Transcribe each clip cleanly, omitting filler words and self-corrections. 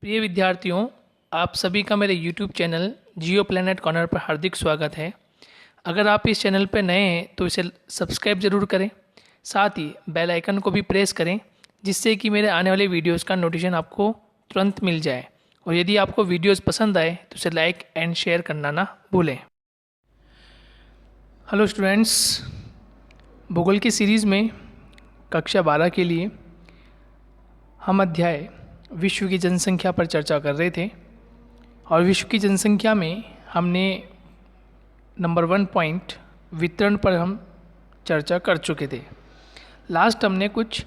प्रिय विद्यार्थियों, आप सभी का मेरे YouTube चैनल जियो प्लैनेट कॉर्नर पर हार्दिक स्वागत है। अगर आप इस चैनल पर नए हैं तो इसे सब्सक्राइब ज़रूर करें, साथ ही बेल आइकन को भी प्रेस करें जिससे कि मेरे आने वाले वीडियोस का नोटिफिकेशन आपको तुरंत मिल जाए। और यदि आपको वीडियोस पसंद आए तो इसे लाइक एंड शेयर करना ना भूलें। हेलो स्टूडेंट्स, भूगोल की सीरीज़ में कक्षा 12 के लिए हम अध्याय विश्व की जनसंख्या पर चर्चा कर रहे थे और विश्व की जनसंख्या में हमने नंबर 1 पॉइंट वितरण पर हम चर्चा कर चुके थे। लास्ट हमने कुछ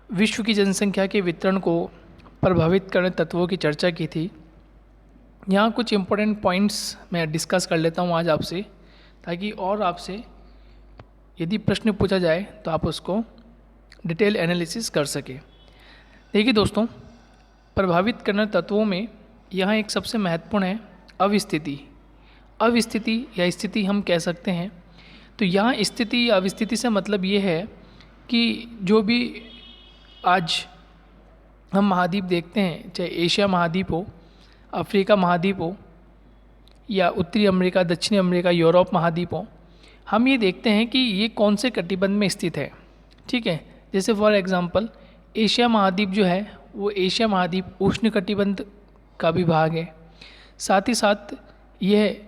विश्व की जनसंख्या के वितरण को प्रभावित करने तत्वों की चर्चा की थी। यहाँ कुछ इम्पोर्टेंट पॉइंट्स मैं डिस्कस कर लेता हूँ आज आपसे, ताकि और आपसे यदि प्रश्न पूछा जाए तो आप उसको डिटेल एनालिसिस कर सके। देखिए दोस्तों, प्रभावित करने तत्वों में यहाँ एक सबसे महत्वपूर्ण है अवस्थिति। अवस्थिति या स्थिति हम कह सकते हैं। तो यहाँ स्थिति या अवस्थिति से मतलब ये है कि जो भी आज हम महाद्वीप देखते हैं, चाहे एशिया महाद्वीप हो, अफ्रीका महाद्वीप हो, या उत्तरी अमेरिका, दक्षिणी अमेरिका, यूरोप महाद्वीप हो, हम ये देखते हैं कि ये कौन से कटिबंध में स्थित है। ठीक है, जैसे फॉर एग्जांपल एशिया महाद्वीप जो है वो एशिया महाद्वीप उष्ण कटिबंध का भी भाग है। साथ ही साथ यह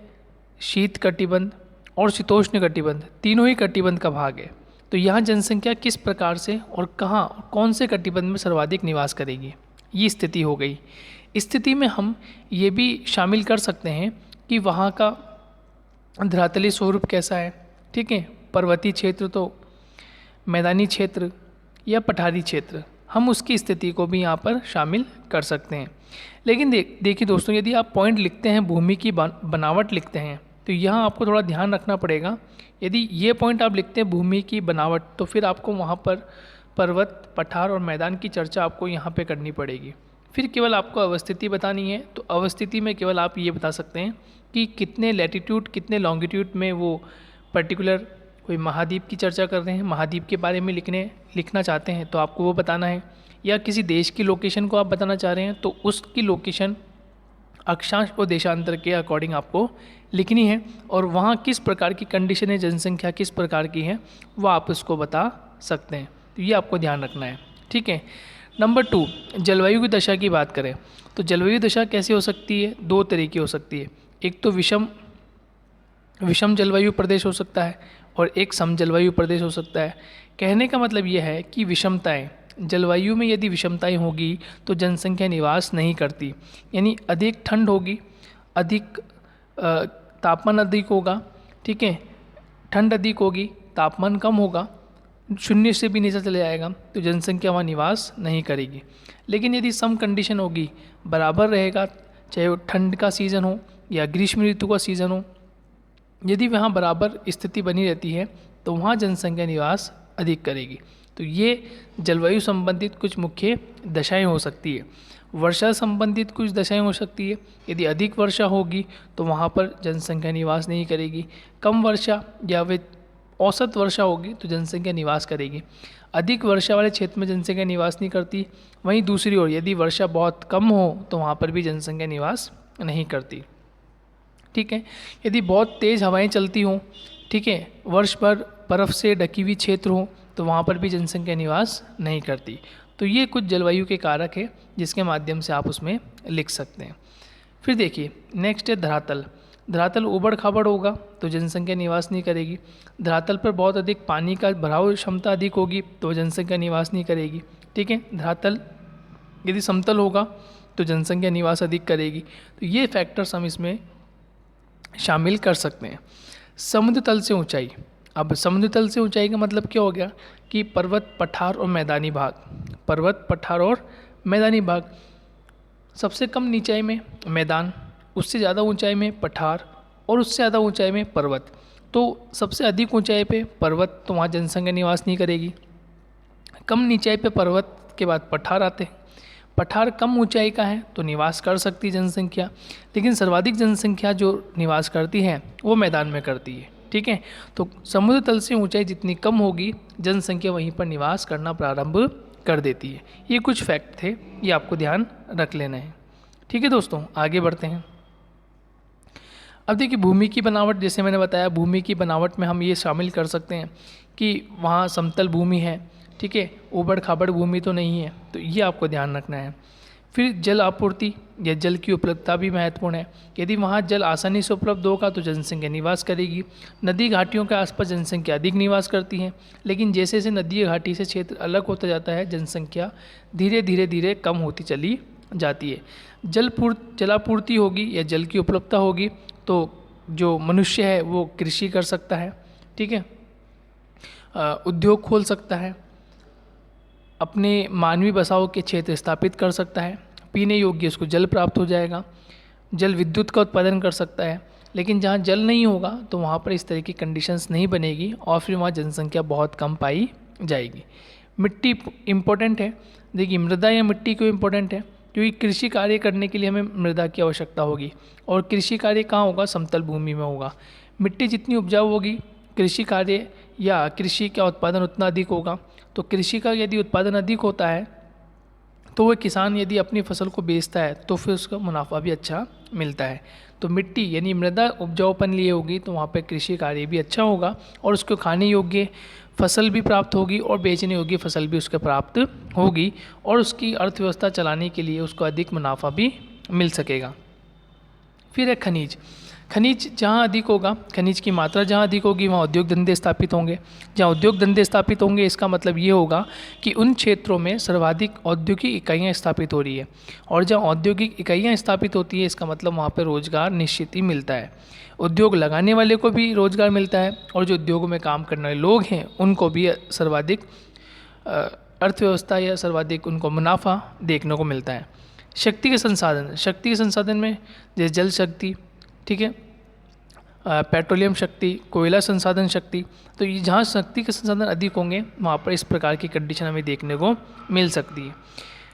शीत कटिबंध और शीतोष्ण कटिबंध तीनों ही कटिबंध का भाग है। तो यहाँ जनसंख्या किस प्रकार से और कहाँ और कौन से कटिबंध में सर्वाधिक निवास करेगी, ये स्थिति हो गई। स्थिति में हम ये भी शामिल कर सकते हैं कि वहाँ का धरातलीय स्वरूप कैसा है। ठीक है, पर्वतीय क्षेत्र तो मैदानी क्षेत्र या पठारी क्षेत्र, हम उसकी स्थिति को भी यहाँ पर शामिल कर सकते हैं। लेकिन देखिए दोस्तों, यदि आप पॉइंट लिखते हैं, भूमि की बनावट लिखते हैं, तो यहाँ आपको थोड़ा ध्यान रखना पड़ेगा। यदि ये पॉइंट आप लिखते हैं भूमि की बनावट, तो फिर आपको वहाँ पर पर्वत, पठार और मैदान की चर्चा आपको यहाँ पे करनी पड़ेगी। फिर केवल आपको अवस्थिति बतानी है, तो अवस्थिति में केवल आप ये बता सकते हैं कि कितने लैटिट्यूड कितने लॉन्गिट्यूड में वो पर्टिकुलर कोई महाद्वीप की चर्चा कर रहे हैं, महाद्वीप के बारे में लिखना चाहते हैं तो आपको वो बताना है। या किसी देश की लोकेशन को आप बताना चाह रहे हैं तो उसकी लोकेशन अक्षांश और देशांतर के अकॉर्डिंग आपको लिखनी है, और वहाँ किस प्रकार की कंडीशन है, जनसंख्या किस प्रकार की है, वो आप उसको बता सकते हैं। तो ये आपको ध्यान रखना है। ठीक है। नंबर 2, जलवायु की दशा की बात करें तो जलवायु दशा कैसे हो सकती है? 2 तरीके हो सकती है। एक तो विषम जलवायु प्रदेश हो सकता है और एक सम जलवायु प्रदेश हो सकता है। कहने का मतलब यह है कि विषमताएं, जलवायु में यदि विषमताएं होगी तो जनसंख्या निवास नहीं करती। यानी अधिक ठंड होगी, अधिक तापमान अधिक होगा। ठीक है, ठंड अधिक होगी, तापमान कम होगा, शून्य से भी नीचे चले जाएगा, तो जनसंख्या वहाँ निवास नहीं करेगी। लेकिन यदि सम कंडीशन होगी, बराबर रहेगा, चाहे वो ठंड का सीज़न हो या ग्रीष्म ऋतु का सीज़न हो, यदि वहाँ बराबर स्थिति बनी रहती है तो वहाँ जनसंख्या निवास अधिक करेगी। तो ये जलवायु संबंधित कुछ मुख्य दशाएं हो सकती है। वर्षा संबंधित कुछ दशाएं हो सकती है। यदि अधिक वर्षा होगी तो वहाँ पर जनसंख्या निवास नहीं करेगी। कम वर्षा या वे औसत वर्षा होगी तो जनसंख्या निवास करेगी। अधिक वर्षा वाले क्षेत्र में जनसंख्या निवास नहीं करती। वहीं दूसरी ओर यदि वर्षा बहुत कम हो तो वहाँ पर भी जनसंख्या निवास नहीं करती। ठीक है, यदि बहुत तेज़ हवाएं चलती हों, ठीक है, वर्ष भर बर्फ़ से ढकी हुई क्षेत्र हो, तो वहाँ पर भी जनसंख्या निवास नहीं करती। तो ये कुछ जलवायु के कारक है जिसके माध्यम से आप उसमें लिख सकते हैं। फिर देखिए नेक्स्ट है धरातल। धरातल ऊबड़ खाबड़ होगा तो जनसंख्या निवास नहीं करेगी। धरातल पर बहुत अधिक पानी का भराव क्षमता अधिक होगी तो जनसंख्या निवास नहीं करेगी। ठीक है, धरातल यदि समतल होगा तो जनसंख्या निवास अधिक करेगी। तो ये फैक्टर्स हम इसमें शामिल कर सकते हैं। समुद्र तल से ऊंचाई। अब समुद्र तल से ऊंचाई का मतलब क्या हो गया कि पर्वत, पठार और मैदानी भाग, पर्वत, पठार और मैदानी भाग। सबसे कम ऊंचाई में मैदान, उससे ज़्यादा ऊंचाई में पठार और उससे ज़्यादा ऊंचाई में पर्वत। तो सबसे अधिक ऊंचाई पे पर्वत, तो वहाँ जनसंख्या निवास नहीं करेगी। कम ऊंचाई पे पर्वत के बाद पठार आते हैं। पठार कम ऊंचाई का है तो निवास कर सकती है जनसंख्या, लेकिन सर्वाधिक जनसंख्या जो निवास करती है वो मैदान में करती है। ठीक है, तो समुद्र तल से ऊंचाई जितनी कम होगी जनसंख्या वहीं पर निवास करना प्रारंभ कर देती है। ये कुछ फैक्ट थे, ये आपको ध्यान रख लेना है। ठीक है दोस्तों, आगे बढ़ते हैं। अब देखिए भूमि की बनावट, जैसे मैंने बताया भूमि की बनावट में हम ये शामिल कर सकते हैं कि वहाँ समतल भूमि है, ठीक है, ऊबड़ खाबड़ भूमि तो नहीं है, तो ये आपको ध्यान रखना है। फिर जल आपूर्ति या जल की उपलब्धता भी महत्वपूर्ण है। यदि वहाँ जल आसानी से उपलब्ध होगा तो जनसंख्या निवास करेगी। नदी घाटियों के आसपास जनसंख्या अधिक निवास करती है, लेकिन जैसे जैसे नदी घाटी से क्षेत्र अलग होता जाता है जनसंख्या धीरे धीरे कम होती चली जाती है। जलापूर्ति होगी या जल की उपलब्धता होगी तो जो मनुष्य है वो कृषि कर सकता है, ठीक है, उद्योग खोल सकता है, अपने मानवीय बसाव के क्षेत्र स्थापित कर सकता है, पीने योग्य उसको जल प्राप्त हो जाएगा, जल विद्युत का उत्पादन कर सकता है। लेकिन जहाँ जल नहीं होगा तो वहाँ पर इस तरह की कंडीशंस नहीं बनेगी और फिर वहाँ जनसंख्या बहुत कम पाई जाएगी। मिट्टी इम्पोर्टेंट है। देखिए मृदा या मिट्टी क्यों इम्पोर्टेंट है? क्योंकि कृषि कार्य करने के लिए हमें मृदा की आवश्यकता होगी और कृषि कार्य कहाँ होगा? समतल भूमि में होगा। मिट्टी जितनी उपजाऊ होगी कृषि कार्य या कृषि का उत्पादन उतना अधिक होगा। तो कृषि का यदि उत्पादन अधिक होता है तो वह किसान यदि अपनी फसल को बेचता है तो फिर उसका मुनाफा भी अच्छा मिलता है। तो मिट्टी यानी मृदा उपजाऊपन लिए होगी तो वहाँ पर कृषि कार्य भी अच्छा होगा और उसको खाने योग्य फसल भी प्राप्त होगी और बेचने योग्य फसल भी उसके प्राप्त होगी और उसकी अर्थव्यवस्था चलाने के लिए उसको अधिक मुनाफा भी मिल सकेगा। फिर है खनिज। खनिज जहाँ अधिक होगा, खनिज की मात्रा जहाँ अधिक होगी वहाँ उद्योग धंधे स्थापित होंगे। जहाँ उद्योग धंधे स्थापित होंगे इसका मतलब ये होगा कि उन क्षेत्रों में सर्वाधिक औद्योगिक इकाइयाँ स्थापित हो रही है और जहाँ औद्योगिक इकाइयाँ स्थापित होती है इसका मतलब वहाँ पर रोजगार निश्चित ही मिलता है। उद्योग लगाने वाले को भी रोजगार मिलता है और जो उद्योगों में काम करने वाले लोग हैं उनको भी सर्वाधिक अर्थव्यवस्था या सर्वाधिक उनको मुनाफा देखने को मिलता है। शक्ति के संसाधन में जैसे जल शक्ति, ठीक है, पेट्रोलियम शक्ति, कोयला संसाधन शक्ति, तो ये जहाँ शक्ति के संसाधन अधिक होंगे वहाँ पर इस प्रकार की कंडीशन हमें देखने को मिल सकती है।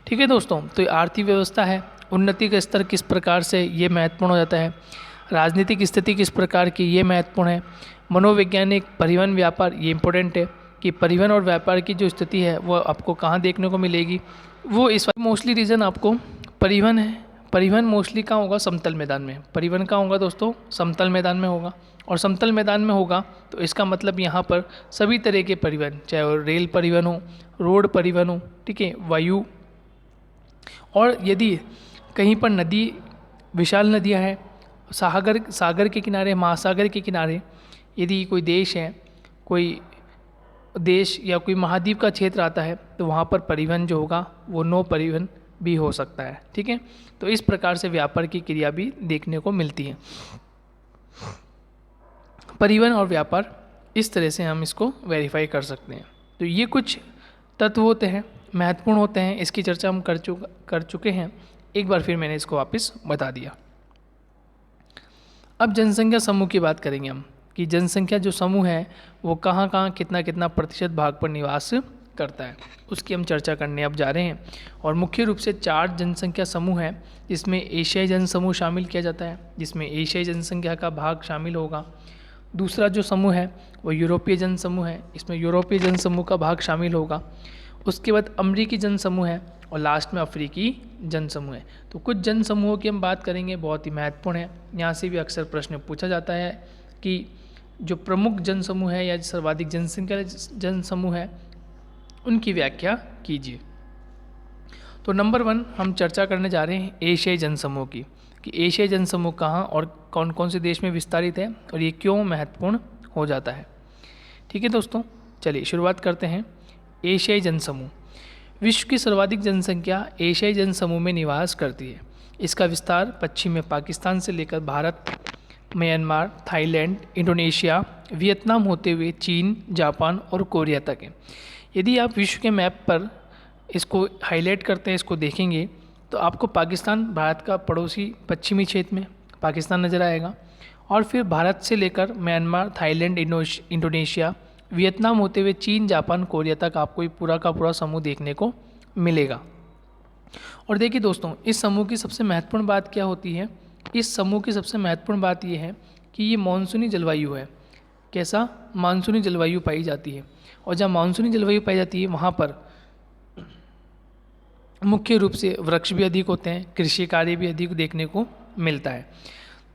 ठीक है दोस्तों, तो ये आर्थिक व्यवस्था है, उन्नति का स्तर किस प्रकार से ये महत्वपूर्ण हो जाता है, राजनीतिक स्थिति किस प्रकार की ये महत्वपूर्ण है, मनोवैज्ञानिक, परिवहन, व्यापार, ये इंपॉर्टेंट है कि परिवहन और व्यापार की जो स्थिति है वो आपको कहाँ देखने को मिलेगी। वो इस मोस्टली रीज़न आपको परिवहन है। परिवहन मोस्टली कहाँ होगा? समतल मैदान में। परिवहन कहाँ होगा दोस्तों? समतल मैदान में होगा। और समतल मैदान में होगा तो इसका मतलब यहाँ पर सभी तरह के परिवहन, चाहे वो रेल परिवहन हो, रोड परिवहन हो, ठीक है, वायु, और यदि कहीं पर नदी, विशाल नदियाँ हैं, सागर के किनारे, महासागर के किनारे यदि कोई देश है, कोई देश या कोई महाद्वीप का क्षेत्र आता है तो वहाँ पर परिवहन जो होगा वो नौ परिवहन भी हो सकता है। ठीक है, तो इस प्रकार से व्यापार की क्रिया भी देखने को मिलती है। परिवहन और व्यापार, इस तरह से हम इसको वेरीफाई कर सकते हैं। तो ये कुछ तत्व होते हैं, महत्वपूर्ण होते हैं, इसकी चर्चा हम कर चुके हैं। एक बार फिर मैंने इसको वापस बता दिया। अब जनसंख्या समूह की बात करेंगे हम कि जनसंख्या जो समूह है वो कहाँ कहाँ कितना कितना प्रतिशत भाग पर निवास करता है, उसकी हम चर्चा करने अब जा रहे हैं। और मुख्य रूप से 4 जनसंख्या समूह है जिसमें एशियाई जनसमूह शामिल किया जाता है, जिसमें एशियाई जनसंख्या का भाग शामिल होगा। दूसरा जो समूह है वो यूरोपीय जनसमूह है, इसमें यूरोपीय जनसमूह का भाग शामिल होगा। उसके बाद अमरीकी जनसमूह है और लास्ट में अफ्रीकी जनसमूह है। तो कुछ जनसमूहों की हम बात करेंगे, बहुत ही महत्वपूर्ण है। यहाँ से भी अक्सर प्रश्न पूछा जाता है कि जो प्रमुख जनसमूह है या सर्वाधिक जनसंख्या जनसमूह है उनकी व्याख्या कीजिए। तो नंबर 1 हम चर्चा करने जा रहे हैं एशियाई जनसमूह की, कि एशियाई जनसमूह कहाँ और कौन कौन से देश में विस्तारित है और ये क्यों महत्वपूर्ण हो जाता है। ठीक है दोस्तों, चलिए शुरुआत करते हैं। एशियाई जनसमूह, विश्व की सर्वाधिक जनसंख्या एशियाई जनसमूह में निवास करती है। इसका विस्तार पश्चिम में पाकिस्तान से लेकर Bharat, Myanmar, Thailand, Indonesia, Vietnam होते हुए चीन, जापान और कोरिया तक है। यदि आप विश्व के मैप पर इसको हाईलाइट करते हैं, इसको देखेंगे तो आपको पाकिस्तान, भारत का पड़ोसी पश्चिमी क्षेत्र में पाकिस्तान नज़र आएगा और फिर भारत से लेकर म्यांमार, थाईलैंड, इंडोनेशिया, वियतनाम होते हुए चीन, जापान, कोरिया तक आपको ये पूरा का पूरा समूह देखने को मिलेगा। और देखिए दोस्तों, इस समूह की सबसे महत्वपूर्ण बात क्या होती है? इस समूह की सबसे महत्वपूर्ण बात ये है कि ये मानसूनी जलवायु है। कैसा? मानसूनी जलवायु पाई जाती है। और जहाँ मानसूनी जलवायु पाई जाती है वहाँ पर मुख्य रूप से वृक्ष भी अधिक होते हैं, कृषि कार्य भी अधिक देखने को मिलता है।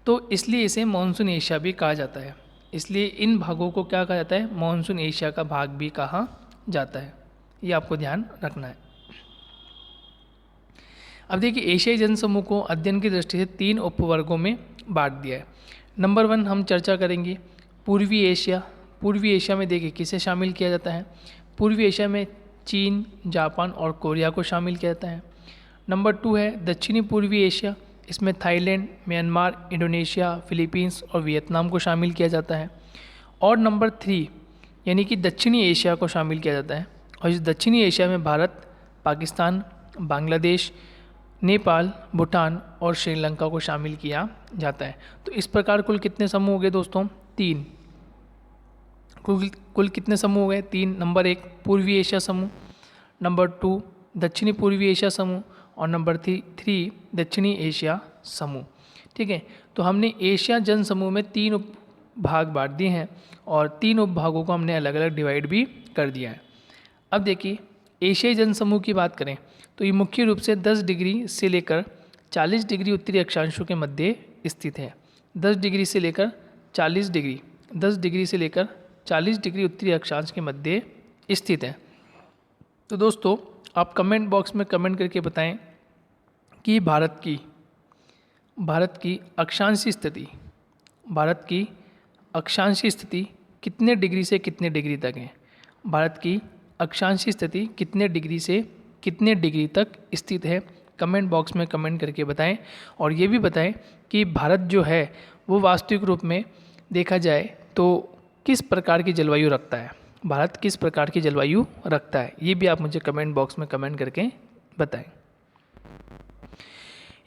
तो इसलिए इसे मानसून एशिया भी कहा जाता है। इसलिए इन भागों को क्या कहा जाता है, मानसून एशिया का भाग भी कहा जाता है। ये आपको ध्यान रखना है। अब देखिए, एशियाई जनसमूह को अध्ययन की दृष्टि से 3 उपवर्गों में बांट दिया है। नंबर 1 हम चर्चा करेंगे पूर्वी एशिया। पूर्वी एशिया में देखिए किसे शामिल किया जाता है, पूर्वी एशिया में चीन, जापान और कोरिया को शामिल किया जाता है। नंबर 2 है दक्षिणी पूर्वी एशिया। इसमें थाईलैंड, म्यांमार, इंडोनेशिया, फिलीपींस और वियतनाम को शामिल किया जाता है। और नंबर 3 यानी कि दक्षिणी एशिया को शामिल किया जाता है। और इस दक्षिणी एशिया में भारत, पाकिस्तान, बांग्लादेश, नेपाल, भूटान और श्रीलंका को शामिल किया जाता है। तो इस प्रकार कुल कितने समूह हो गए दोस्तों, 3। कुल कितने समूह हो गए, 3। नंबर 1 पूर्वी एशिया समूह, नंबर 2 दक्षिणी पूर्वी एशिया समूह और नंबर 3 दक्षिणी एशिया समूह। ठीक है, तो हमने एशिया जन समूह में 3 भाग बांट दिए हैं और 3 उपभागों को हमने अलग अलग डिवाइड भी कर दिया है। अब देखिए, एशियाई जन समूह की बात करें तो ये मुख्य रूप से 10 डिग्री से लेकर 40 डिग्री उत्तरी अक्षांशों के मध्य स्थित है। 10 डिग्री से लेकर 40 डिग्री 10 डिग्री से लेकर 40 डिग्री उत्तरी अक्षांश के मध्य स्थित है। तो दोस्तों, आप कमेंट बॉक्स में कमेंट करके बताएं कि भारत की अक्षांशीय स्थिति कितने डिग्री से कितने डिग्री तक है। भारत की अक्षांशीय स्थिति कितने डिग्री से कितने डिग्री तक स्थित है, कमेंट बॉक्स में कमेंट करके बताएं। और ये भी बताएं कि भारत जो है वो वास्तविक रूप में देखा जाए तो किस प्रकार की जलवायु रखता है, भारत किस प्रकार की जलवायु रखता है, ये भी आप मुझे कमेंट बॉक्स में कमेंट करके बताएं।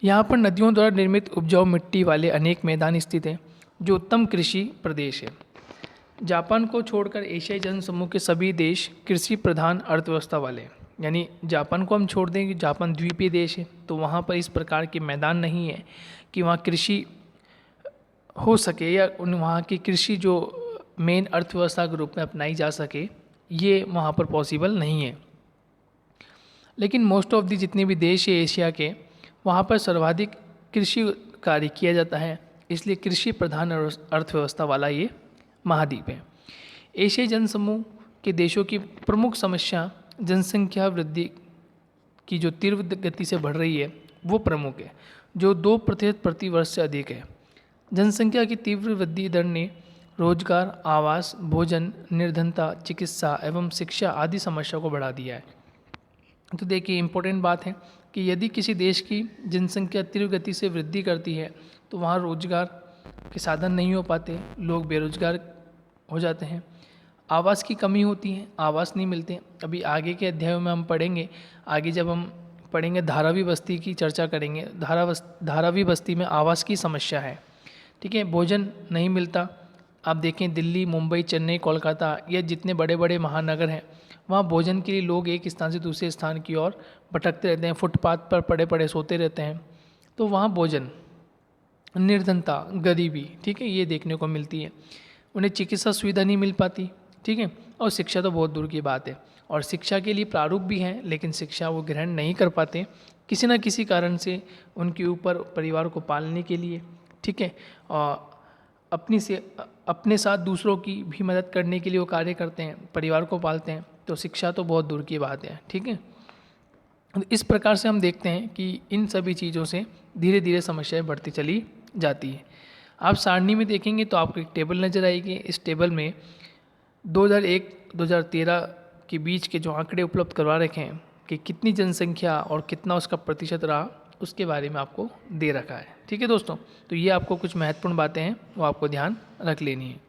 यहाँ पर नदियों द्वारा निर्मित उपजाऊ मिट्टी वाले अनेक मैदान स्थित हैं जो उत्तम कृषि प्रदेश है। जापान को छोड़कर एशियाई जनसमूह के सभी देश कृषि प्रधान अर्थव्यवस्था वाले हैं। यानी जापान को हम छोड़ दें कि जापान द्वीपीय देश है, तो वहाँ पर इस प्रकार के मैदान नहीं है कि वहाँ कृषि हो सके या वहाँ की कृषि जो मेन अर्थव्यवस्था के रूप में अपनाई जा सके, ये वहाँ पर पॉसिबल नहीं है। लेकिन मोस्ट ऑफ दी जितने भी देश है एशिया के, वहाँ पर सर्वाधिक कृषि कार्य किया जाता है, इसलिए कृषि प्रधान अर्थव्यवस्था वाला ये महाद्वीप है। एशियाई जनसमूह के देशों की प्रमुख समस्या जनसंख्या वृद्धि की जो तीव्र गति से बढ़ रही है वो प्रमुख है, जो 2% प्रति वर्ष से अधिक है। जनसंख्या की तीव्र वृद्धि दर ने रोजगार, आवास, भोजन, निर्धनता, चिकित्सा एवं शिक्षा आदि समस्या को बढ़ा दिया है। तो देखिए, इम्पोर्टेंट बात है कि यदि किसी देश की जनसंख्या तीव्र गति से वृद्धि करती है तो वहाँ रोजगार के साधन नहीं हो पाते, लोग बेरोजगार हो जाते हैं, आवास की कमी होती है, आवास नहीं मिलते। अभी आगे के अध्यायों में हम पढ़ेंगे, आगे जब हम पढ़ेंगे धारावी बस्ती की चर्चा करेंगे, धारावी बस्ती में आवास की समस्या है। ठीक है, भोजन नहीं मिलता। आप देखें दिल्ली, मुंबई, चेन्नई, कोलकाता, ये जितने बड़े बड़े महानगर हैं, वहाँ भोजन के लिए लोग एक स्थान से दूसरे स्थान की ओर भटकते रहते हैं, फुटपाथ पर पड़े पड़े सोते रहते हैं। तो वहाँ भोजन, निर्धनता, गरीबी, ठीक है, ये देखने को मिलती है। उन्हें चिकित्सा सुविधा नहीं मिल पाती, ठीक है, और शिक्षा तो बहुत दूर की बात है। और शिक्षा के लिए प्रारूप भी हैं, लेकिन शिक्षा वो ग्रहण नहीं कर पाते किसी न किसी कारण से। उनके ऊपर परिवार को पालने के लिए, ठीक है, और अपने साथ दूसरों की भी मदद करने के लिए वो कार्य करते हैं, परिवार को पालते हैं। तो शिक्षा तो बहुत दूर की बात है, ठीक है। इस प्रकार से हम देखते हैं कि इन सभी चीज़ों से धीरे धीरे समस्याएं बढ़ती चली जाती है। आप सारणी में देखेंगे तो आपको एक टेबल नज़र आएगी। इस टेबल में 2001-2013 के बीच के जो आंकड़े उपलब्ध करवा रखे हैं कि कितनी जनसंख्या और कितना उसका प्रतिशत रहा, उसके बारे में आपको दे रखा है। ठीक है दोस्तों, तो ये आपको कुछ महत्वपूर्ण बातें हैं, वो आपको ध्यान रख लेनी है।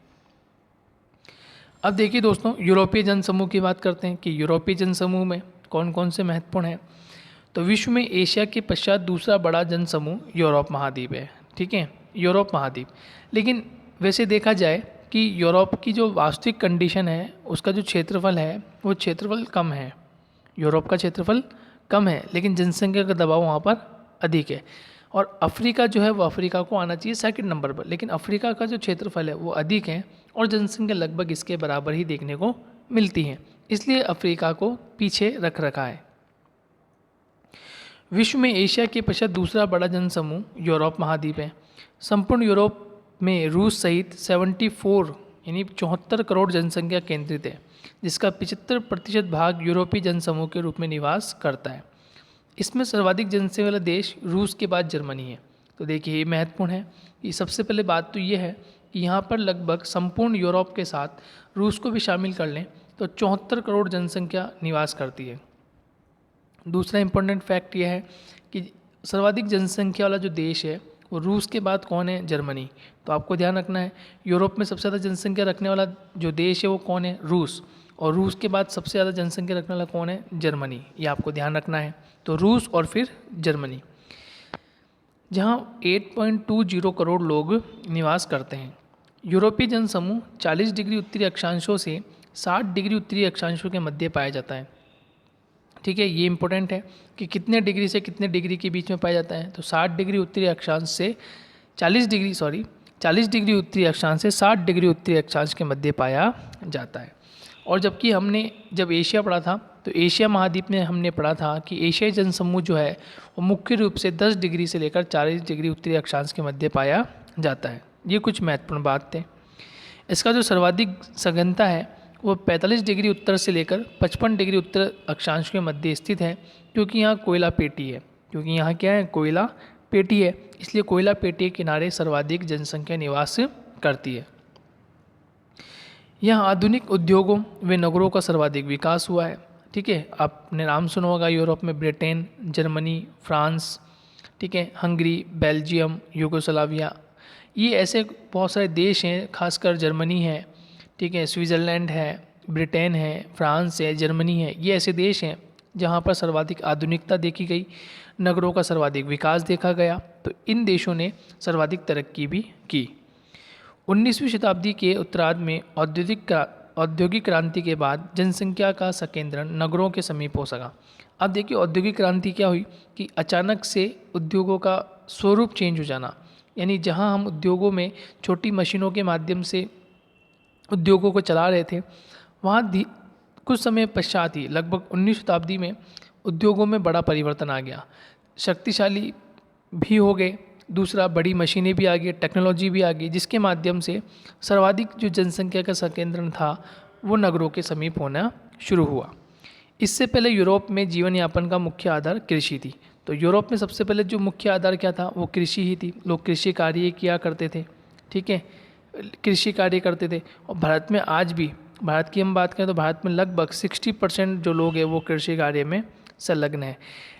अब देखिए दोस्तों, यूरोपीय जनसमूह की बात करते हैं कि यूरोपीय जनसमूह में कौन कौन से महत्वपूर्ण हैं। तो विश्व में एशिया के पश्चात दूसरा बड़ा जनसमूह यूरोप महाद्वीप है। ठीक है, यूरोप महाद्वीप। लेकिन वैसे देखा जाए कि यूरोप की जो वास्तविक कंडीशन है, उसका जो क्षेत्रफल है वो क्षेत्रफल कम है। यूरोप का क्षेत्रफल कम है, लेकिन जनसंख्या का दबाव वहाँ पर अधिक है। और अफ्रीका जो है वो अफ्रीका को आना चाहिए सेकंड नंबर पर, लेकिन अफ्रीका का जो क्षेत्रफल है वो अधिक है और जनसंख्या लगभग इसके बराबर ही देखने को मिलती है, इसलिए अफ्रीका को पीछे रख रखा है। विश्व में एशिया के पश्चात दूसरा बड़ा जनसमूह यूरोप महाद्वीप है। संपूर्ण यूरोप में रूस सहित 74 यानी 74 करोड़ जनसंख्या केंद्रित है, जिसका 75% भाग यूरोपीय जनसमूह के रूप में निवास करता है। इसमें सर्वाधिक जनसंख्या वाला देश रूस के बाद जर्मनी है। तो देखिए ये महत्वपूर्ण है कि सबसे पहले बात तो ये है कि यहाँ पर लगभग संपूर्ण यूरोप के साथ रूस को भी शामिल कर लें तो 74 करोड़ जनसंख्या निवास करती है। दूसरा इम्पोर्टेंट फैक्ट यह है कि सर्वाधिक जनसंख्या वाला जो देश है वो रूस के बाद कौन है? जर्मनी। तो आपको ध्यान रखना है यूरोप में सबसे ज़्यादा जनसंख्या रखने वाला जो देश है वो कौन है? रूस। और रूस के बाद सबसे ज़्यादा जनसंख्या रखने वाला कौन है? जर्मनी। ये आपको ध्यान रखना है। तो रूस और फिर जर्मनी, जहाँ 8.20 करोड़ लोग निवास करते हैं। यूरोपीय जनसमूह 40 डिग्री उत्तरी अक्षांशों से 60 डिग्री उत्तरी अक्षांशों के मध्य पाया जाता है। ठीक है, ये इंपॉर्टेंट है कि कितने डिग्री से कितने डिग्री के बीच में पाया जाता है। तो 60 डिग्री उत्तरी अक्षांश से 40 डिग्री उत्तरी अक्षांश से 60 डिग्री उत्तरी अक्षांश के मध्य पाया जाता है। और जबकि हमने जब एशिया पढ़ा था तो एशिया महाद्वीप में हमने पढ़ा था कि एशियाई जनसमूह जो है वो मुख्य रूप से 10 डिग्री से लेकर 40 डिग्री उत्तरी अक्षांश के मध्य पाया जाता है। ये कुछ महत्वपूर्ण बात थे। इसका जो सर्वाधिक सघनता है वो 45 डिग्री उत्तर से लेकर 55 डिग्री उत्तर अक्षांश के मध्य स्थित है, क्योंकि यहाँ कोयला पेटी है। क्योंकि यहाँ क्या है? कोयला पेटी है, इसलिए कोयला पेटी के किनारे सर्वाधिक जनसंख्या निवास करती है। यहाँ आधुनिक उद्योगों व नगरों का सर्वाधिक विकास हुआ है। ठीक है, आपने नाम सुना होगा यूरोप में ब्रिटेन, जर्मनी, फ्रांस, ठीक है, हंगरी, बेल्जियम, यूगोस्लाविया, ये ऐसे बहुत सारे देश हैं, खासकर जर्मनी है, ठीक है, स्विट्ज़रलैंड है, ब्रिटेन है, फ्रांस है, जर्मनी है। ये ऐसे देश हैं जहाँ पर सर्वाधिक आधुनिकता देखी गई, नगरों का सर्वाधिक विकास देखा गया। तो इन देशों ने सर्वाधिक तरक्की भी की। 19वीं शताब्दी के उत्तरार्ध में औद्योगिक क्रांति के बाद जनसंख्या का संकेंद्रण नगरों के समीप हो सका। अब देखिए औद्योगिक क्रांति क्या हुई कि अचानक से उद्योगों का स्वरूप चेंज हो जाना, यानी जहाँ हम उद्योगों में छोटी मशीनों के माध्यम से उद्योगों को चला रहे थे, वहाँ कुछ समय पश्चात ही लगभग 19वीं शताब्दी में उद्योगों में बड़ा परिवर्तन आ गया। शक्तिशाली भी हो गए, दूसरा बड़ी मशीनें भी आ गई, टेक्नोलॉजी भी आ गई, जिसके माध्यम से सर्वाधिक जो जनसंख्या का संकेंद्रण था वो नगरों के समीप होना शुरू हुआ। इससे पहले यूरोप में जीवन यापन का मुख्य आधार कृषि थी। तो यूरोप में सबसे पहले जो मुख्य आधार क्या था? वो कृषि ही थी। लोग कृषि कार्य किया करते थे। ठीक है, कृषि कार्य करते थे। और भारत में आज भी, भारत की हम बात करें तो भारत में लगभग 60% जो लोग हैं वो कृषि कार्य में संलग्न है।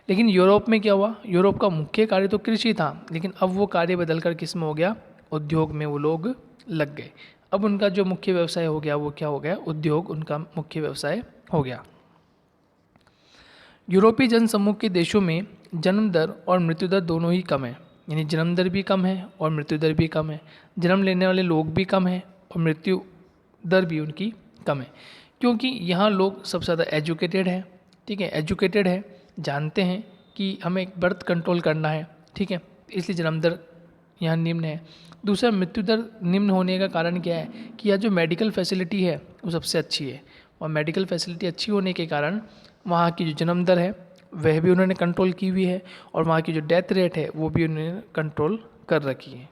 लेकिन यूरोप में क्या हुआ? यूरोप का मुख्य कार्य तो कृषि था, लेकिन अब वो कार्य बदल कर किस में हो गया? उद्योग में वो लोग लग गए। अब उनका जो मुख्य व्यवसाय हो गया वो क्या हो गया? उद्योग उनका मुख्य व्यवसाय हो गया। यूरोपीय जनसमूह के देशों में जन्म दर और मृत्यु दर दोनों ही कम है, यानी जन्म दर भी कम है और मृत्यु दर भी कम है। जन्म लेने वाले लोग भी कम है और मृत्यु दर भी उनकी कम है, क्योंकि यहाँ लोग सबसे ज़्यादा एजुकेटेड है। ठीक है, एजुकेटेड है, जानते हैं कि हमें बर्थ कंट्रोल करना है। ठीक है, इसलिए जन्म दर यहाँ निम्न है। दूसरा, मृत्यु दर निम्न होने का कारण क्या है कि यह जो मेडिकल फैसिलिटी है वो सबसे अच्छी है, और मेडिकल फैसिलिटी अच्छी होने के कारण वहाँ की जो जन्म दर है वह भी उन्होंने कंट्रोल की हुई है, और वहाँ की जो डेथ रेट है वो भी उन्होंने कंट्रोल कर रखी है।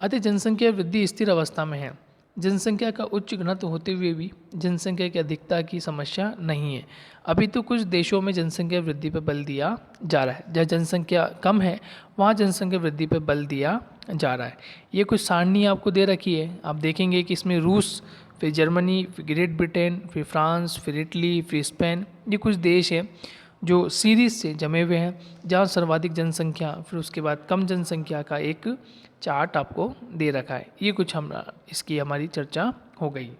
अतः जनसंख्या वृद्धि स्थिर अवस्था में है। जनसंख्या का उच्च घनत्व होते हुए भी जनसंख्या की अधिकता की समस्या नहीं है। अभी तो कुछ देशों में जनसंख्या वृद्धि पर बल दिया जा रहा है। जहाँ जनसंख्या कम है वहाँ जनसंख्या वृद्धि पर बल दिया जा रहा है। ये कुछ सारणी आपको दे रखी है, आप देखेंगे कि इसमें रूस, फिर जर्मनी, फिर ग्रेट ब्रिटेन, फिर फ्रांस, फिर इटली, फिर स्पेन, ये कुछ देश हैं जो सीरीज़ से जमे हुए हैं, जहाँ सर्वाधिक जनसंख्या फिर उसके बाद कम जनसंख्या का एक चार्ट आपको दे रखा है। ये कुछ इसकी हमारी चर्चा हो गई।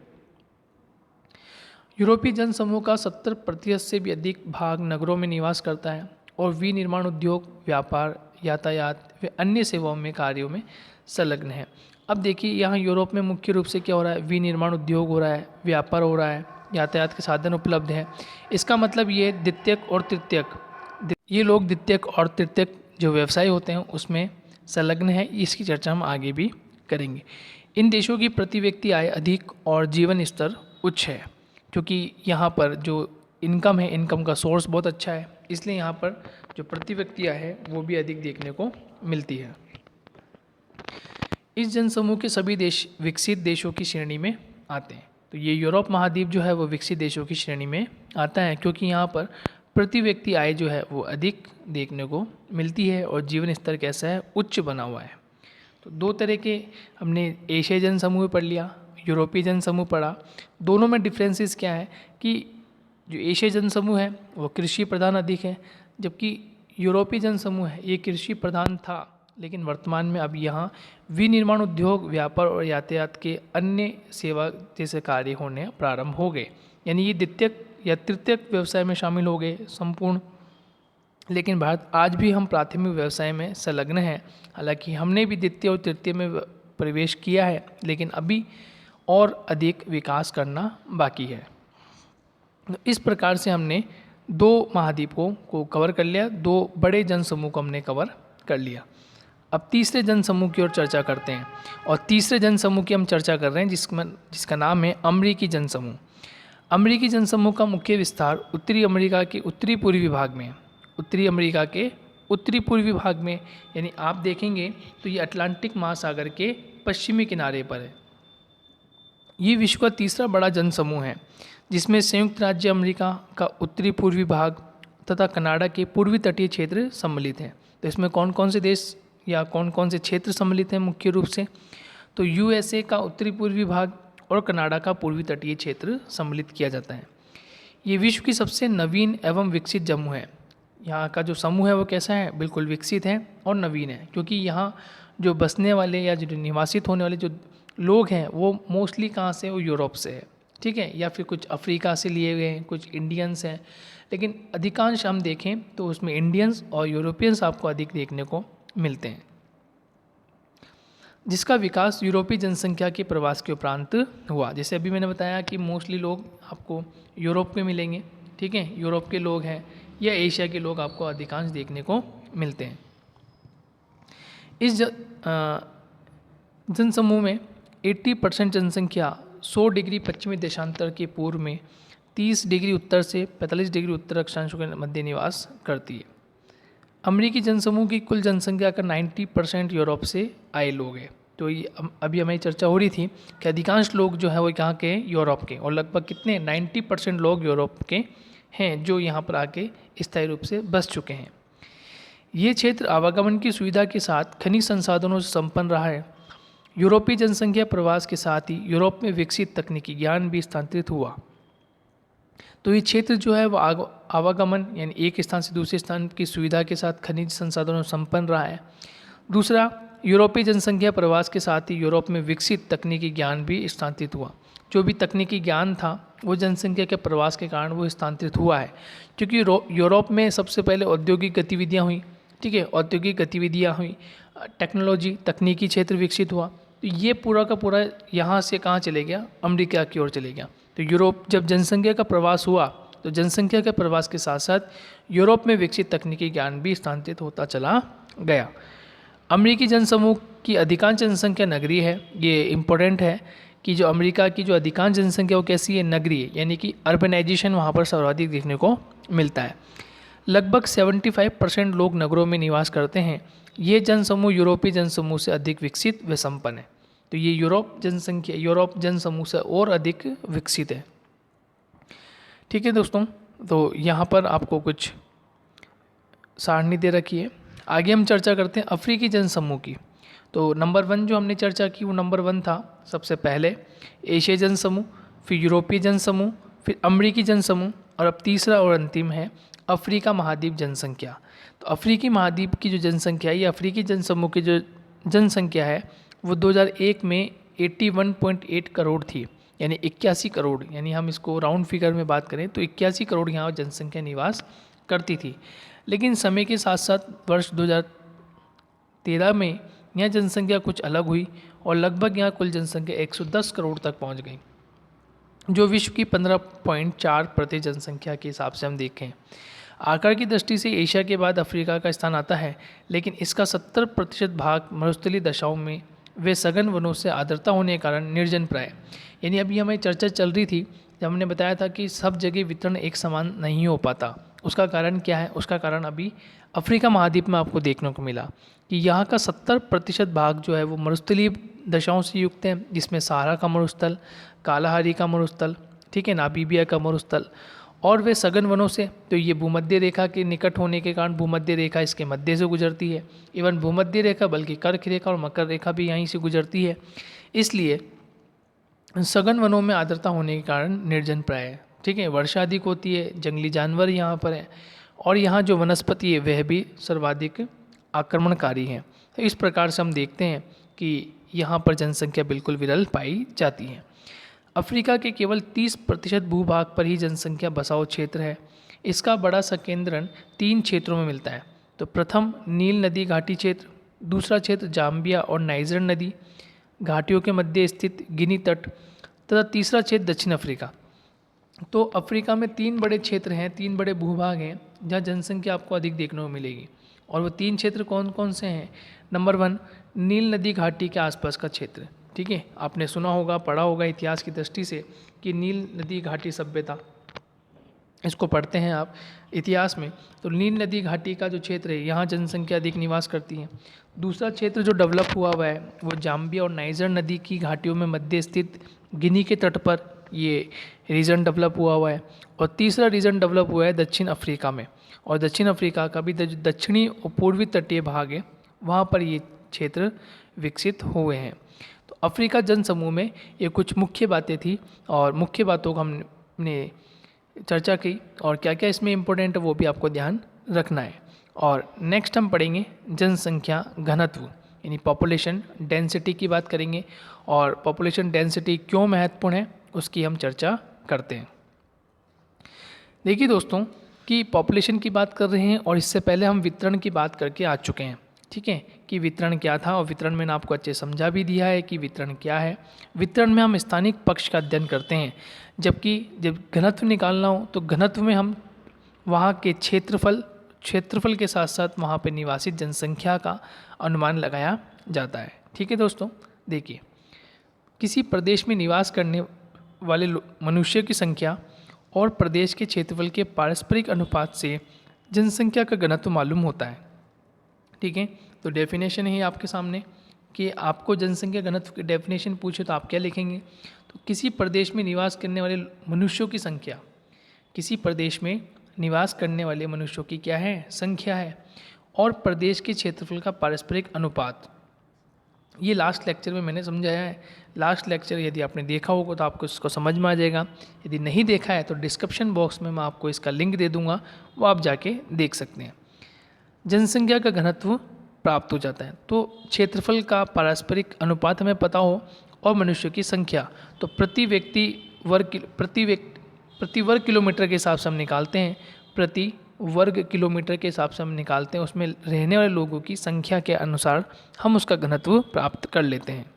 यूरोपीय जनसमूह का 70% से भी अधिक भाग नगरों में निवास करता है और विनिर्माण उद्योग, व्यापार, यातायात व अन्य सेवाओं में कार्यों में संलग्न है। अब देखिए यहाँ यूरोप में मुख्य रूप से क्या हो रहा है? विनिर्माण उद्योग हो रहा है, व्यापार हो रहा है, यातायात के साधन उपलब्ध है। इसका मतलब ये द्वितीयक और तृतीयक, ये लोग द्वितीयक और तृतीयक जो व्यवसाय होते हैं उसमें संलग्न है। इसकी चर्चा हम आगे भी करेंगे। इन देशों की प्रति व्यक्ति आय अधिक और जीवन स्तर उच्च है, क्योंकि यहाँ पर जो इनकम है, इनकम का सोर्स बहुत अच्छा है, इसलिए यहाँ पर जो प्रति व्यक्ति आय है वो भी अधिक देखने को मिलती है। इस जनसमूह के सभी देश विकसित देशों की श्रेणी में आते हैं। तो ये यूरोप महाद्वीप जो है वो विकसित देशों की श्रेणी में आता है, क्योंकि यहाँ पर प्रति व्यक्ति आय जो है वो अधिक देखने को मिलती है और जीवन स्तर कैसा है, उच्च बना हुआ है। तो दो तरह के हमने एशियाई जनसमूह पढ़ लिया, यूरोपीय जनसमूह पढ़ा। दोनों में डिफरेंसेस क्या है कि जो एशियाई जनसमूह है वो कृषि प्रधान अधिक है, जबकि यूरोपीय जनसमूह है ये कृषि प्रधान था, लेकिन वर्तमान में अब यहाँ विनिर्माण उद्योग, व्यापार और यातायात के अन्य सेवा जैसे कार्य होने प्रारंभ हो गए। यानी ये द्वितीयक या तृतीयक व्यवसाय में शामिल हो गए संपूर्ण। लेकिन भारत आज भी हम प्राथमिक व्यवसाय में संलग्न हैं। हालांकि हमने भी द्वितीय और तृतीय में प्रवेश किया है, लेकिन अभी और अधिक विकास करना बाकी है। तो इस प्रकार से हमने दो महाद्वीपों को कवर कर लिया, दो बड़े जनसमूह को हमने कवर कर लिया। अब तीसरे जनसमूह की ओर चर्चा करते हैं, और तीसरे जनसमूह की हम चर्चा कर रहे हैं जिसका नाम है अमेरिकी जनसमूह। अमेरिकी जनसमूह का मुख्य विस्तार उत्तरी अमेरिका के उत्तरी पूर्वी विभाग में है। उत्तरी अमेरिका के उत्तरी पूर्वी भाग में, यानी आप देखेंगे तो ये अटलांटिक महासागर के पश्चिमी किनारे पर है। ये विश्व का तीसरा बड़ा जनसमूह है, जिसमें संयुक्त राज्य अमेरिका का उत्तरी पूर्वी भाग तथा कनाडा के पूर्वी तटीय क्षेत्र सम्मिलित हैं। तो इसमें कौन कौन से देश या कौन कौन से क्षेत्र सम्मिलित हैं मुख्य रूप से? तो यूएसए का उत्तरी पूर्वी भाग और कनाडा का पूर्वी तटीय क्षेत्र सम्मिलित किया जाता है। ये विश्व की सबसे नवीन एवं विकसित समूह है। यहाँ का जो समूह है वो कैसा है? बिल्कुल विकसित है और नवीन है, क्योंकि यहाँ जो बसने वाले या जो निवासित होने वाले जो लोग हैं वो मोस्टली कहाँ से? वो यूरोप से है, ठीक है, या फिर कुछ अफ्रीका से लिए गए हैं, कुछ इंडियंस हैं, लेकिन अधिकांश हम देखें तो उसमें इंडियंस और यूरोपियंस आपको अधिक देखने को मिलते हैं। जिसका विकास यूरोपीय जनसंख्या के प्रवास के उपरांत हुआ। जैसे अभी मैंने बताया कि मोस्टली लोग आपको यूरोप में मिलेंगे, ठीक है, यूरोप के लोग हैं या एशिया के लोग आपको अधिकांश देखने को मिलते हैं। इस जनसमूह में 80% जनसंख्या 100 डिग्री पश्चिमी देशांतर के पूर्व में 30 डिग्री उत्तर से 45 डिग्री उत्तर अक्षांशों के मध्य निवास करती है। अमेरिकी जनसमूह की कुल जनसंख्या का 90% यूरोप से आए लोग हैं। तो ये अभी हमारी चर्चा हो रही थी कि अधिकांश लोग जो है वो कहाँ के? यूरोप के, और लगभग कितने? 90% लोग यूरोप के हैं जो यहाँ पर आके स्थायी रूप से बस चुके हैं। ये क्षेत्र आवागमन की सुविधा के साथ खनिज संसाधनों से संपन्न रहा है। यूरोपीय जनसंख्या प्रवास के साथ ही यूरोप में विकसित तकनीकी ज्ञान भी स्थानांतरित हुआ। तो ये क्षेत्र जो है वो आवागमन यानी एक स्थान से दूसरे स्थान की सुविधा के साथ खनिज संसाधनों संपन्न रहा है। दूसरा, यूरोपीय जनसंख्या प्रवास के साथ ही यूरोप में विकसित तकनीकी ज्ञान भी स्थानांतरित हुआ। जो भी तकनीकी ज्ञान था वो जनसंख्या के प्रवास के कारण वो स्थानांतरित हुआ है, क्योंकि यूरोप में सबसे पहले औद्योगिक गतिविधियाँ हुई, ठीक है, औद्योगिक गतिविधियाँ हुई, टेक्नोलॉजी तकनीकी क्षेत्र विकसित हुआ। तो ये पूरा का पूरा यहाँ से कहाँ चले गया? अमेरिका की ओर चले गया। तो यूरोप जब जनसंख्या का प्रवास हुआ तो जनसंख्या के प्रवास के साथ साथ यूरोप में विकसित तकनीकी ज्ञान भी स्थानांतरित होता चला गया। अमेरिकी जनसमूह की अधिकांश जनसंख्या नगरीय है। ये इम्पोर्टेंट है कि जो अमेरिका की जो अधिकांश जनसंख्या वो कैसी है? नगरीय, यानी कि अर्बनाइजेशन वहाँ पर सर्वाधिक देखने को मिलता है। लगभग 75% लोग नगरों में निवास करते हैं। ये जनसमूह यूरोपीय जनसमूह से अधिक विकसित व संपन्न है। तो ये यूरोप जनसमूह से और अधिक विकसित है। ठीक है दोस्तों, तो यहाँ पर आपको कुछ सारणी दे रखी है। आगे हम चर्चा करते हैं अफ्रीकी जनसमूह की। तो नंबर 1 जो हमने चर्चा की वो नंबर 1 था सबसे पहले एशियाई जनसमूह, फिर यूरोपीय जनसमूह, फिर अमेरिकी जनसमूह, और अब तीसरा और अंतिम है अफ्रीका महाद्वीप जनसंख्या। तो अफ्रीकी महाद्वीप की जो जनसंख्या है, ये अफ्रीकी जनसमूह की जो जनसंख्या है वो 2001 में 81.8 करोड़ थी, यानी 81 करोड़, यानी हम इसको राउंड फिगर में बात करें तो 81 करोड़ यहाँ जनसंख्या निवास करती थी। लेकिन समय के साथ साथ वर्ष 2013 में यहाँ जनसंख्या कुछ अलग हुई और लगभग यहाँ कुल जनसंख्या 110 करोड़ तक पहुँच गई, जो विश्व की 15.4% जनसंख्या के हिसाब से हम देखें। आकार की दृष्टि से एशिया के बाद अफ्रीका का स्थान आता है, लेकिन इसका 70% भाग मरुस्थलीय दशाओं में वे सघन वनों से आर्द्रता होने के कारण निर्जन प्राय। यानी अभी हमारी चर्चा चल रही थी जब हमने बताया था कि सब जगह वितरण एक समान नहीं हो पाता, उसका कारण क्या है? उसका कारण अभी अफ्रीका महाद्वीप में आपको देखने को मिला कि यहाँ का 70% भाग जो है वो मरुस्थलीय दशाओं से युक्त है, जिसमें सहारा का मरुस्थल, कालाहारी का मरुस्थल, ठीक है, नामीबिया का मरुस्थल, और वे सघन वनों से, तो ये भूमध्य रेखा के निकट होने के कारण भूमध्य रेखा इसके मध्य से गुजरती है। इवन भूमध्य रेखा बल्कि कर्क रेखा और मकर रेखा भी यहीं से गुजरती है। इसलिए सघन वनों में आर्द्रता होने के कारण निर्जन प्राय है, ठीक है, वर्षा अधिक होती है, जंगली जानवर यहाँ पर हैं, और यहाँ जो वनस्पति है वह भी सर्वाधिक आक्रमणकारी हैं। तो इस प्रकार से हम देखते हैं कि यहाँ पर जनसंख्या बिल्कुल विरल पाई जाती है। अफ्रीका के केवल 30% भूभाग पर ही जनसंख्या बसाओ क्षेत्र है। इसका बड़ा संकेंद्रण 3 क्षेत्रों में मिलता है। तो प्रथम नील नदी घाटी क्षेत्र, दूसरा क्षेत्र जाम्बिया और नाइजर नदी घाटियों के मध्य स्थित गिनी तट, तथा तीसरा क्षेत्र दक्षिण अफ्रीका। तो अफ्रीका में 3 बड़े क्षेत्र हैं, 3 बड़े भूभाग हैं जहाँ जनसंख्या आपको अधिक देखने को मिलेगी। और वो 3 क्षेत्र कौन कौन से हैं? नंबर 1, नील नदी घाटी के आसपास का क्षेत्र, ठीक है, आपने सुना होगा, पढ़ा होगा इतिहास की दृष्टि से कि नील नदी घाटी सभ्यता, इसको पढ़ते हैं आप इतिहास में। तो नील नदी घाटी का जो क्षेत्र है यहाँ जनसंख्या अधिक निवास करती है। दूसरा क्षेत्र जो डेवलप हुआ है वो जाम्बिया और नाइजर नदी की घाटियों में मध्य स्थित गिनी के तट पर ये रीजन डेवलप हुआ है। और तीसरा रीजन डेवलप हुआ है दक्षिण अफ्रीका में, और दक्षिण अफ्रीका का भी दक्षिणी और पूर्वी तटीय भाग है, वहाँ पर ये क्षेत्र विकसित हुए हैं। तो अफ्रीका जन समूह में ये कुछ मुख्य बातें थी, और मुख्य बातों का हमने चर्चा की, और क्या क्या इसमें इम्पोर्टेंट है वो भी आपको ध्यान रखना है। और नेक्स्ट हम पढ़ेंगे जनसंख्या घनत्व, यानी पॉपुलेशन डेंसिटी की बात करेंगे, और पॉपुलेशन डेंसिटी क्यों महत्वपूर्ण है उसकी हम चर्चा करते हैं। देखिए दोस्तों कि पॉपुलेशन की बात कर रहे हैं, और इससे पहले हम वितरण की बात करके आ चुके हैं, ठीक है, कि वितरण क्या था, और वितरण मैंने आपको अच्छे समझा भी दिया है कि वितरण क्या है। वितरण में हम स्थानिक पक्ष का अध्ययन करते हैं, जबकि जब घनत्व निकालना हो तो घनत्व में हम वहाँ के क्षेत्रफल के साथ साथ वहाँ पे निवासित जनसंख्या का अनुमान लगाया जाता है। ठीक है दोस्तों, देखिए किसी प्रदेश में निवास करने वाले मनुष्य की संख्या और प्रदेश के क्षेत्रफल के पारस्परिक अनुपात से जनसंख्या का घनत्व मालूम होता है। ठीक है, तो डेफिनेशन है आपके सामने कि आपको जनसंख्या घनत्व की डेफिनेशन पूछे तो आप क्या लिखेंगे? तो किसी प्रदेश में निवास करने वाले मनुष्यों की संख्या, किसी प्रदेश में निवास करने वाले मनुष्यों की क्या है? संख्या है, और प्रदेश के क्षेत्रफल का पारस्परिक अनुपात। ये लास्ट लेक्चर में मैंने समझाया है। लास्ट लेक्चर यदि आपने देखा होगा तो आपको इसको समझ में आ जाएगा। यदि नहीं देखा है तो डिस्क्रिप्शन बॉक्स में मैं आपको इसका लिंक दे दूंगा, वो आप जाके देख सकते हैं। जनसंख्या का घनत्व प्राप्त हो जाता है तो क्षेत्रफल का पारस्परिक अनुपात हमें पता हो और मनुष्य की संख्या, तो प्रति वर्ग किलोमीटर के हिसाब से हम निकालते हैं, प्रति वर्ग किलोमीटर के हिसाब से हम निकालते हैं, उसमें रहने वाले लोगों की संख्या के अनुसार हम उसका घनत्व प्राप्त कर लेते हैं।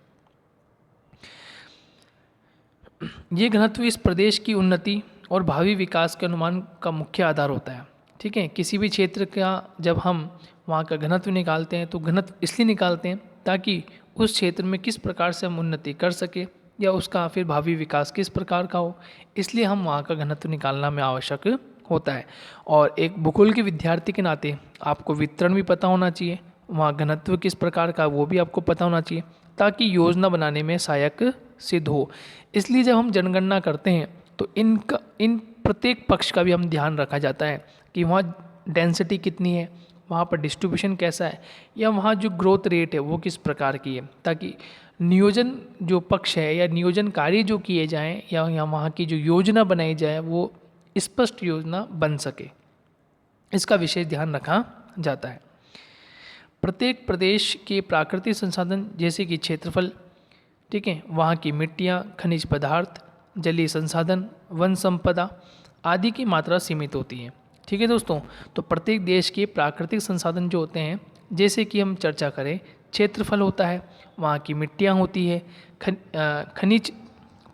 ये घनत्व इस प्रदेश की उन्नति और भावी विकास के अनुमान का मुख्य आधार होता है। ठीक है, किसी भी क्षेत्र का जब हम वहाँ का घनत्व निकालते हैं तो घनत्व इसलिए निकालते हैं ताकि उस क्षेत्र में किस प्रकार से हम उन्नति कर सके या उसका फिर भावी विकास किस प्रकार का हो, इसलिए हम वहाँ का घनत्व निकालना में आवश्यक होता है। और एक भूगोल के विद्यार्थी के नाते आपको वितरण भी पता होना चाहिए, वहाँ घनत्व किस प्रकार का वो भी आपको पता होना चाहिए, ताकि योजना बनाने में सहायक सिद्ध हो। इसलिए जब हम जनगणना करते हैं तो इन प्रत्येक पक्ष का भी हम ध्यान रखा जाता है कि वहाँ डेंसिटी कितनी है, वहाँ पर डिस्ट्रीब्यूशन कैसा है, या वहाँ जो ग्रोथ रेट है वो किस प्रकार की है, ताकि नियोजन जो पक्ष है या नियोजन कार्य जो किए जाएं या वहाँ की जो योजना बनाई जाए वो स्पष्ट योजना बन सके, इसका विशेष ध्यान रखा जाता है। प्रत्येक प्रदेश के प्राकृतिक संसाधन जैसे कि क्षेत्रफल, ठीक है, वहाँ की मिट्टियाँ, खनिज पदार्थ, जलीय संसाधन, वन संपदा आदि की मात्रा सीमित होती है। ठीक है दोस्तों, तो प्रत्येक देश के प्राकृतिक संसाधन जो होते हैं, जैसे कि हम चर्चा करें, क्षेत्रफल होता है, वहाँ की मिट्टियाँ होती है, खनिज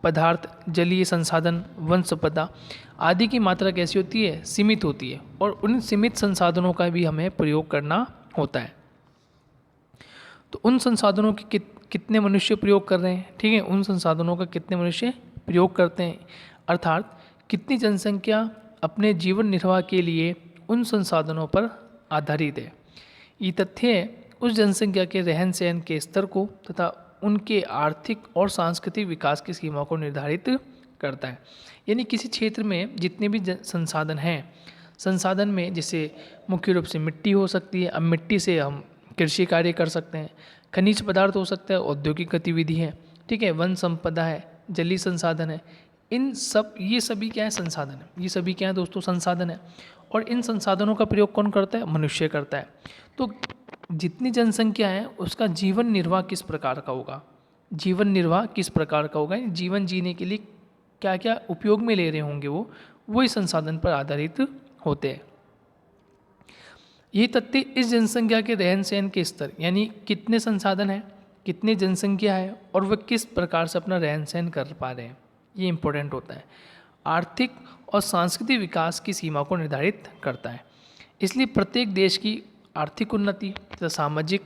पदार्थ, जलीय संसाधन, वन संपदा आदि की मात्रा कैसी होती है? सीमित होती है, और उन सीमित संसाधनों का भी हमें प्रयोग करना होता है। तो उन संसाधनों के कितने मनुष्य प्रयोग कर रहे हैं, ठीक है, उन संसाधनों का कितने मनुष्य प्रयोग करते हैं, अर्थात कितनी जनसंख्या अपने जीवन निर्वाह के लिए उन संसाधनों पर आधारित है। ये तथ्य उस जनसंख्या के रहन सहन के स्तर को तथा उनके आर्थिक और सांस्कृतिक विकास की सीमा को निर्धारित करता है। यानी किसी क्षेत्र में जितने भी संसाधन हैं, संसाधन में जैसे मुख्य रूप से मिट्टी हो सकती है, अब मिट्टी से हम कृषि कार्य कर सकते हैं, खनिज पदार्थ हो सकता है, औद्योगिक गतिविधि है, ठीक है, वन संपदा है, जलीय संसाधन है, इन सब ये सभी क्या है संसाधन है, ये सभी क्या है दोस्तों संसाधन है। और इन संसाधनों का प्रयोग कौन करता है? मनुष्य करता है। तो जितनी जनसंख्या है उसका जीवन निर्वाह किस प्रकार का होगा, जीवन निर्वाह किस प्रकार का होगा, जीवन जीने के लिए क्या क्या उपयोग में ले रहे होंगे वो इस संसाधन पर आधारित होते हैं। ये तथ्य इस जनसंख्या के रहन सहन के स्तर यानी कितने संसाधन हैं, कितनी जनसंख्या है और वह किस प्रकार से अपना रहन सहन कर पा रहे हैं, ये इम्पोर्टेंट होता है। आर्थिक और सांस्कृतिक विकास की सीमा को निर्धारित करता है। इसलिए प्रत्येक देश की आर्थिक उन्नति तथा सामाजिक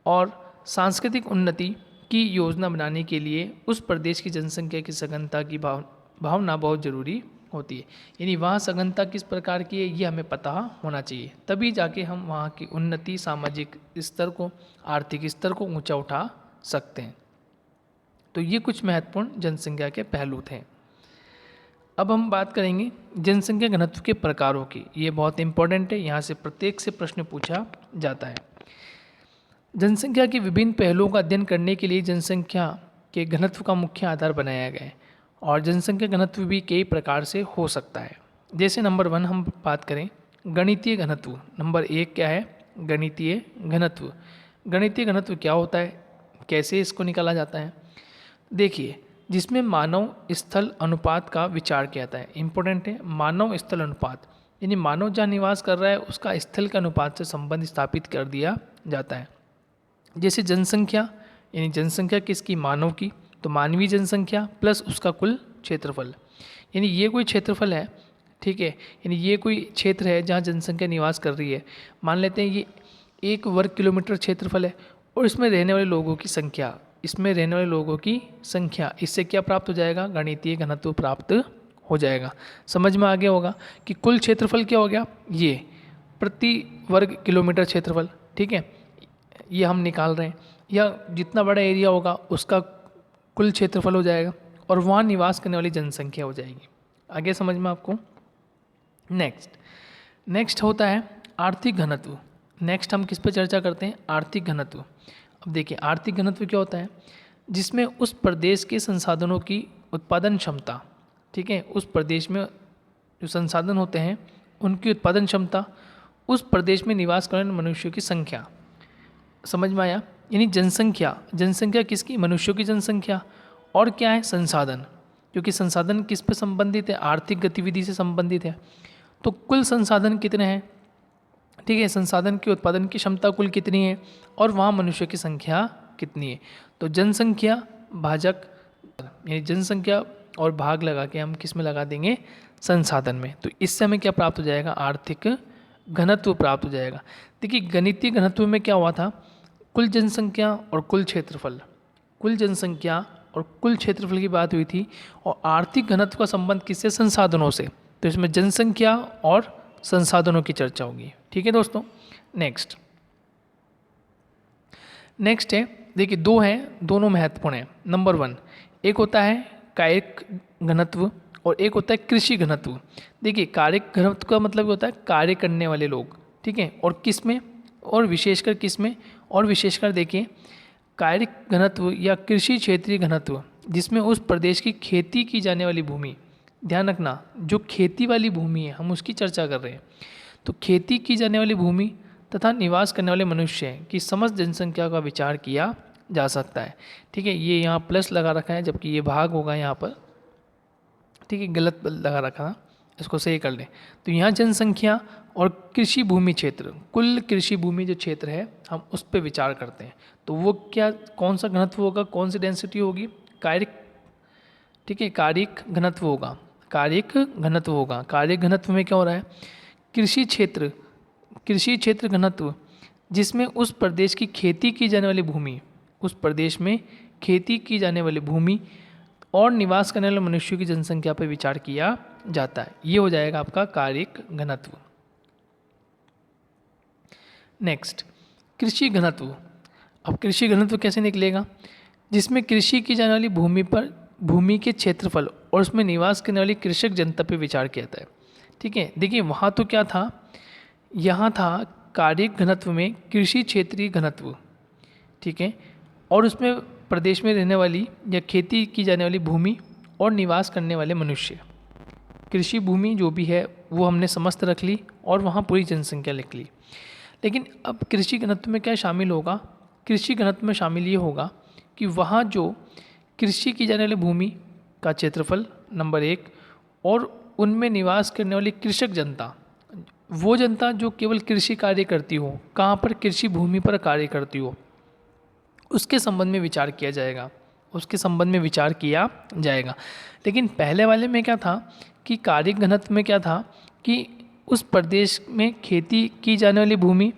और सांस्कृतिक उन्नति की योजना बनाने के लिए उस प्रदेश की जनसंख्या की सघनता की भावना बहुत ज़रूरी होती है। यानी वहाँ सघनता किस प्रकार की है ये हमें पता होना चाहिए, तभी जाके हम वहाँ की उन्नति, सामाजिक स्तर को, आर्थिक स्तर को ऊंचा उठा सकते हैं। तो ये कुछ महत्वपूर्ण जनसंख्या के पहलू थे। अब हम बात करेंगे जनसंख्या घनत्व के प्रकारों की। ये बहुत इंपॉर्टेंट है, यहाँ से प्रत्येक से प्रश्न पूछा जाता है। जनसंख्या के विभिन्न पहलुओं का अध्ययन करने के लिए जनसंख्या के घनत्व का मुख्य आधार बनाया गया है और जनसंख्या घनत्व भी कई प्रकार से हो सकता है। जैसे नंबर 1 हम बात करें गणितीय घनत्व। नंबर 1 क्या है? गणितीय घनत्व। गणितीय घनत्व क्या होता है, कैसे इसको निकाला जाता है? देखिए, जिसमें मानव स्थल अनुपात का विचार किया जाता है। इंपॉर्टेंट है, मानव स्थल अनुपात, यानी मानव जहाँ निवास कर रहा है उसका स्थल के अनुपात से संबंध स्थापित कर दिया जाता है। जैसे जनसंख्या, यानी जनसंख्या किसकी? मानव की, तो मानवीय जनसंख्या प्लस उसका कुल क्षेत्रफल, यानी ये कोई क्षेत्रफल है, ठीक है, यानी ये कोई क्षेत्र है जहाँ जनसंख्या निवास कर रही है। मान लेते हैं ये 1 वर्ग किलोमीटर क्षेत्रफल है और इसमें रहने वाले लोगों की संख्या, इसमें रहने वाले लोगों की संख्या, इससे क्या प्राप्त हो जाएगा? गणितीय घनत्व प्राप्त हो जाएगा। समझ में आ गया होगा कि कुल क्षेत्रफल क्या हो गया? ये प्रति वर्ग किलोमीटर क्षेत्रफल, ठीक है, ये हम निकाल रहे हैं, या जितना बड़ा एरिया होगा उसका कुल क्षेत्रफल हो जाएगा और वहाँ निवास करने वाली जनसंख्या हो जाएगी। आगे समझ में आपको? नेक्स्ट होता है आर्थिक घनत्व। नेक्स्ट हम किस पे चर्चा करते हैं? आर्थिक घनत्व। अब देखिए, आर्थिक घनत्व क्या होता है? जिसमें उस प्रदेश के संसाधनों की उत्पादन क्षमता, ठीक है, उस प्रदेश में जो संसाधन होते हैं उनकी उत्पादन क्षमता, उस प्रदेश में निवास करने वाले मनुष्यों की संख्या। समझ में आया? यानी जनसंख्या, जनसंख्या किसकी? मनुष्यों की जनसंख्या, और क्या है? संसाधन, क्योंकि संसाधन किस पे संबंधित है? आर्थिक गतिविधि से संबंधित है। तो कुल संसाधन कितने हैं, ठीक है, संसाधन के उत्पादन की क्षमता कुल कितनी है और वहाँ मनुष्य की संख्या कितनी है। तो जनसंख्या भाजक, यानी जनसंख्या और भाग लगा के हम किस में लगा देंगे? संसाधन में। तो इससे हमें क्या प्राप्त हो जाएगा? आर्थिक घनत्व प्राप्त हो जाएगा। देखिए, गणितीय घनत्व में क्या हुआ था? कुल जनसंख्या और कुल क्षेत्रफल, कुल जनसंख्या और कुल क्षेत्रफल की बात हुई थी, और आर्थिक घनत्व का संबंध किससे? संसाधनों से। तो इसमें जनसंख्या और संसाधनों की चर्चा होगी। ठीक है दोस्तों। नेक्स्ट है, देखिए 2 हैं, दोनों महत्वपूर्ण हैं। नंबर 1 एक होता है कायिक घनत्व और एक होता है कृषि घनत्व। देखिए, कायिक घनत्व का मतलब होता है कार्य करने वाले लोग, ठीक है, और किस में, और विशेषकर किस में, और विशेषकर देखिए कायिक घनत्व या कृषि क्षेत्रीय घनत्व, जिसमें उस प्रदेश की खेती की जाने वाली भूमि, ध्यान रखना जो खेती वाली भूमि है हम उसकी चर्चा कर रहे हैं, तो खेती की जाने वाली भूमि तथा निवास करने वाले मनुष्य की समस्त जनसंख्या का विचार किया जा सकता है। ठीक है, ये यहाँ प्लस लगा रखा है जबकि ये भाग होगा यहाँ पर, ठीक है, गलत लगा रखा है, इसको सही कर लें। तो यहाँ जनसंख्या और कृषि भूमि क्षेत्र, कुल कृषि भूमि जो क्षेत्र है हम उस पर विचार करते हैं। तो वो क्या, कौन सा घनत्व होगा, कौन सी डेंसिटी होगी? कायिक, ठीक है, कायिक घनत्व होगा, कायिक घनत्व होगा। कायिक घनत्व में क्या हो रहा है? कृषि क्षेत्र घनत्व, जिसमें उस प्रदेश की खेती की जाने वाली भूमि, उस प्रदेश में खेती की जाने वाली भूमि और निवास करने वाले मनुष्यों की जनसंख्या पर विचार किया जाता है। ये हो जाएगा आपका कारिक घनत्व। नेक्स्ट, कृषि घनत्व। अब कृषि घनत्व कैसे निकलेगा? जिसमें कृषि की जाने वाली भूमि पर भूमि के क्षेत्रफल और उसमें निवास करने वाली कृषक जनता पर विचार किया जाता है। ठीक है, देखिए वहाँ तो क्या था, यहाँ था कारिक घनत्व में कृषि क्षेत्रीय घनत्व, ठीक है, और उसमें प्रदेश में रहने वाली या खेती की जाने वाली भूमि और निवास करने वाले मनुष्य। कृषि भूमि जो भी है वो हमने समस्त रख ली और वहाँ पूरी जनसंख्या लिख ली। लेकिन अब कृषि घनत्व में क्या शामिल होगा? कृषि घनत्व में शामिल ये होगा कि वहाँ जो कृषि की जाने वाली भूमि का क्षेत्रफल नंबर 1 और उनमें निवास करने वाली कृषक जनता, वो जनता जो केवल कृषि कार्य करती हो, कहाँ पर? कृषि भूमि पर कार्य करती हो, उसके संबंध में विचार किया जाएगा, उसके संबंध में विचार किया जाएगा। लेकिन पहले वाले में क्या था कि कारिक घनत्व में क्या था कि उस प्रदेश में खेती की जाने वाली भूमि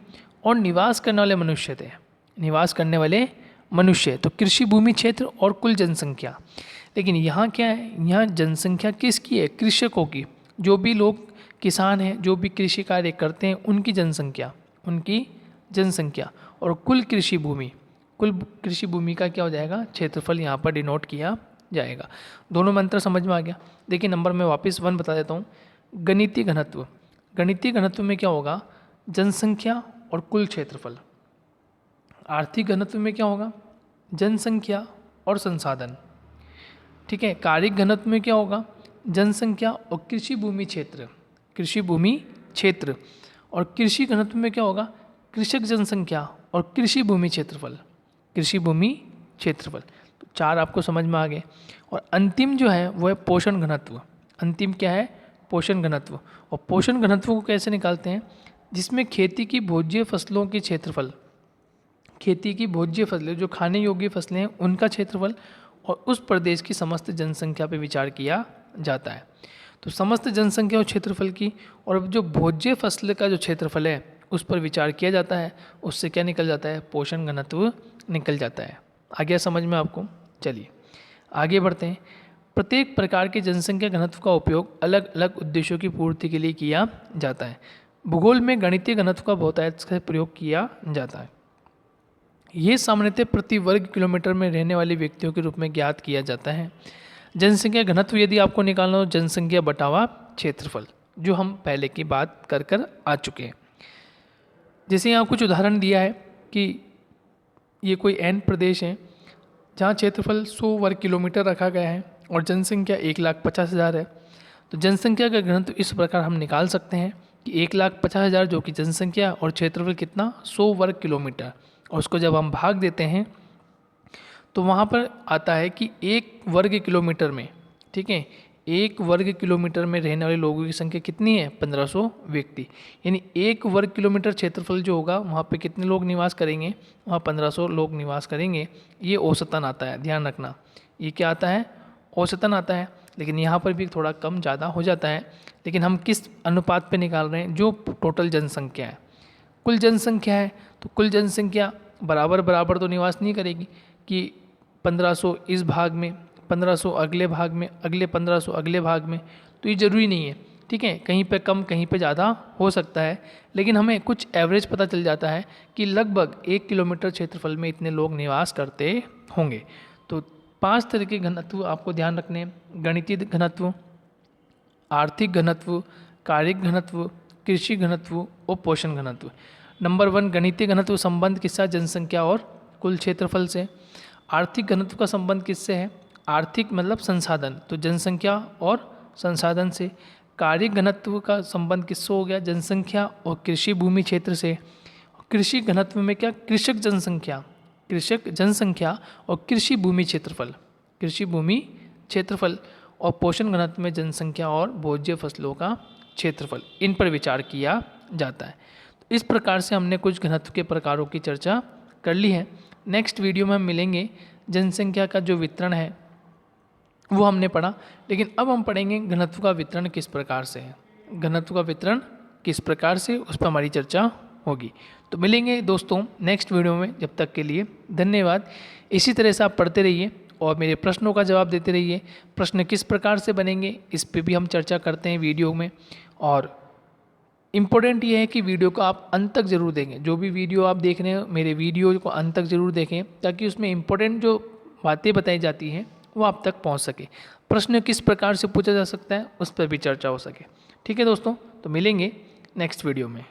और निवास करने वाले मनुष्य थे, निवास करने वाले मनुष्य, तो कृषि भूमि क्षेत्र और कुल जनसंख्या। लेकिन यहाँ क्या है, यहाँ जनसंख्या किसकी है? कृषकों की। जो भी लोग किसान हैं, जो भी कृषि कार्य करते हैं, उनकी जनसंख्या और कुल कृषि भूमि, कुल कृषि भूमि का क्या हो जाएगा? क्षेत्रफल यहाँ पर डिनोट किया जाएगा। दोनों में अंतर समझ में आ गया। देखिए नंबर में वापस 1 बता देता हूँ। गणितीय घनत्व, गणितीय घनत्व में क्या होगा? जनसंख्या और कुल क्षेत्रफल। आर्थिक घनत्व में क्या होगा? जनसंख्या और संसाधन। ठीक है, कारिक घनत्व में क्या होगा? जनसंख्या और कृषि भूमि क्षेत्र, कृषि भूमि क्षेत्र। और कृषि घनत्व में क्या होगा? कृषक जनसंख्या और कृषि भूमि क्षेत्रफल, कृषि भूमि क्षेत्रफल। तो 4 आपको समझ में आ गए। और अंतिम जो है वो है पोषण घनत्व। अंतिम क्या है? पोषण घनत्व। और पोषण घनत्व को कैसे निकालते हैं? जिसमें खेती की भोज्य फसलों के क्षेत्रफल, खेती की भोज्य फसलें जो खाने योग्य फसलें हैं उनका क्षेत्रफल और उस प्रदेश की समस्त जनसंख्या पर विचार किया जाता है। तो समस्त जनसंख्या और क्षेत्रफल की, और जो भोज्य फसल का जो क्षेत्रफल है उस पर विचार किया जाता है, उससे क्या निकल जाता है? पोषण घनत्व निकल जाता है। आ गया समझ में आपको? चलिए आगे बढ़ते हैं। प्रत्येक प्रकार के जनसंख्या घनत्व का उपयोग अलग अलग उद्देश्यों की पूर्ति के लिए किया जाता है। भूगोल में गणितीय घनत्व का बहुतायत से प्रयोग किया जाता है। ये सामान्यतः प्रति वर्ग किलोमीटर में रहने वाले व्यक्तियों के रूप में ज्ञात किया जाता है। जनसंख्या घनत्व यदि आपको निकालना हो, जनसंख्या बटावा क्षेत्रफल, जो हम पहले की बात कर आ चुके हैं। जैसे यहाँ कुछ उदाहरण दिया है कि ये कोई एन प्रदेश है जहाँ क्षेत्रफल 100 वर्ग किलोमीटर रखा गया है और जनसंख्या 1,50,000 है। तो जनसंख्या का घनत्व इस प्रकार हम निकाल सकते हैं कि 1,50,000 जो कि जनसंख्या और क्षेत्रफल कितना? 100 वर्ग किलोमीटर। और उसको जब हम भाग देते हैं तो वहाँ पर आता है कि 1 वर्ग किलोमीटर में, ठीक है, 1 वर्ग किलोमीटर में रहने वाले लोगों की संख्या कितनी है? 1500 व्यक्ति। यानी 1 वर्ग किलोमीटर क्षेत्रफल जो होगा वहाँ पे कितने लोग निवास करेंगे? वहाँ 1500 लोग निवास करेंगे। ये औसतन आता है, ध्यान रखना, ये क्या आता है? औसतन आता है। लेकिन यहाँ पर भी थोड़ा कम ज़्यादा हो जाता है। लेकिन हम किस अनुपात पे निकाल रहे हैं? जो टोटल जनसंख्या है, कुल जनसंख्या है, तो कुल जनसंख्या बराबर बराबर तो निवास नहीं करेगी कि 1500 इस भाग में, 1500 अगले भाग में, अगले 1500 अगले भाग में, तो ये ज़रूरी नहीं है। ठीक है, कहीं पे कम कहीं पे ज़्यादा हो सकता है। लेकिन हमें कुछ एवरेज पता चल जाता है कि लगभग 1 किलोमीटर क्षेत्रफल में इतने लोग निवास करते होंगे। तो 5 तरह के घनत्व आपको ध्यान रखने: गणितीय घनत्व, आर्थिक घनत्व, कारिक घनत्व, कृषि घनत्व और पोषण घनत्व। नंबर 1 गणितीय घनत्व संबंध किसका? जनसंख्या और कुल क्षेत्रफल से। आर्थिक घनत्व का संबंध किससे है? आर्थिक मतलब संसाधन, तो जनसंख्या और संसाधन से। कारिक घनत्व का संबंध किससे हो गया? जनसंख्या और कृषि भूमि क्षेत्र से। कृषि घनत्व में क्या? कृषक जनसंख्या और कृषि भूमि क्षेत्रफल, कृषि भूमि क्षेत्रफल। और पोषण घनत्व में जनसंख्या और भोज्य फसलों का क्षेत्रफल, इन पर विचार किया जाता है। तो इस प्रकार से हमने कुछ घनत्व के प्रकारों की चर्चा कर ली है। नेक्स्ट वीडियो में हम मिलेंगे, जनसंख्या का जो वितरण है वो हमने पढ़ा, लेकिन अब हम पढ़ेंगे घनत्व का वितरण किस प्रकार से है, घनत्व का वितरण किस प्रकार से, उस पर हमारी चर्चा होगी। तो मिलेंगे दोस्तों नेक्स्ट वीडियो में, जब तक के लिए धन्यवाद। इसी तरह से आप पढ़ते रहिए और मेरे प्रश्नों का जवाब देते रहिए। प्रश्न किस प्रकार से बनेंगे इस पे भी हम चर्चा करते हैं वीडियो में। और इम्पोर्टेंट ये है कि वीडियो को आप अंत तक ज़रूर देखें। जो भी वीडियो आप देख रहे हैं मेरे वीडियो को अंत तक ज़रूर देखें, ताकि उसमें इम्पोर्टेंट जो बातें बताई जाती हैं वो आप तक पहुंच सके। प्रश्न किस प्रकार से पूछा जा सकता है उस पर भी चर्चा हो सके। ठीक है दोस्तों, तो मिलेंगे नेक्स्ट वीडियो में।